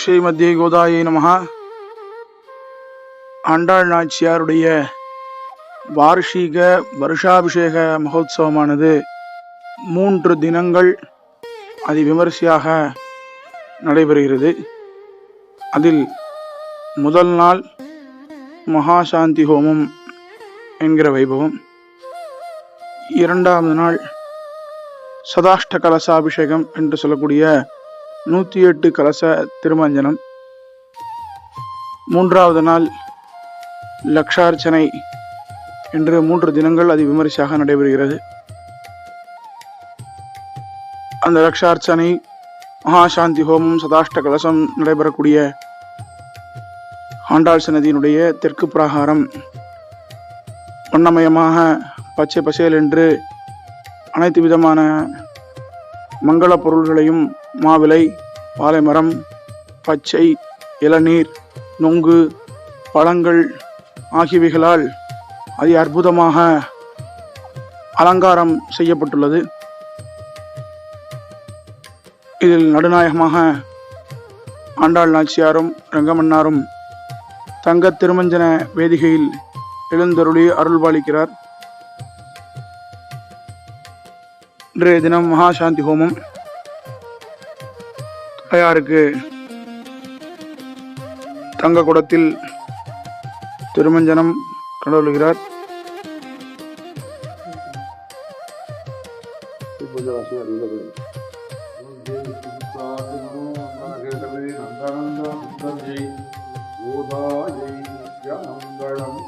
ஸ்ரீமதி கோதாயை நமஹ. ஆண்டாள் நாச்சியாருடைய வார்ஷிக வருஷாபிஷேக மகோத்சவமானது 3 தினங்கள் அதிவிமரிசையாக நடைபெறுகிறது. அதில் முதல் நாள் மகாசாந்தி ஹோமம் என்கிற வைபவம், 2வது நாள் சதாஷ்ட கலசாபிஷேகம் என்று சொல்லக்கூடிய 108 கலச திருமஞ்சனம், 3வது நாள் லக்ஷார்ச்சனை என்று 3 தினங்கள் அதிவிமரிசையாக நடைபெறுகிறது. அந்த லக்ஷார்ச்சனை, மகாசாந்தி ஹோமம், சதாஷ்ட கலசம் நடைபெறக்கூடிய ஆண்டாள் சன்னதியினுடைய தெற்கு பிராகாரம் வண்ணமயமாக பச்சை பசேல் என்று அனைத்து விதமான மங்கள பொருள்களையும், மாவிலை, பாலைமரம், பச்சை, இளநீர், நொங்கு, பழங்கள் ஆகியவைகளால் அதி அற்புதமாக அலங்காரம் செய்யப்பட்டுள்ளது. இதில் நடுநாயகமாக ஆண்டாள் நாச்சியாரும் ரங்கமன்னாரும் தங்க திருமஞ்சன வேதிகையில் எழுந்தருளி அருள்பாலிக்கிறார். இன்றைய தினம் மகாசாந்தி ஹோமம். தாயாருக்கு தங்க குடத்தில் திருமஞ்சனம் கடவுளுகிறார். மங்களம்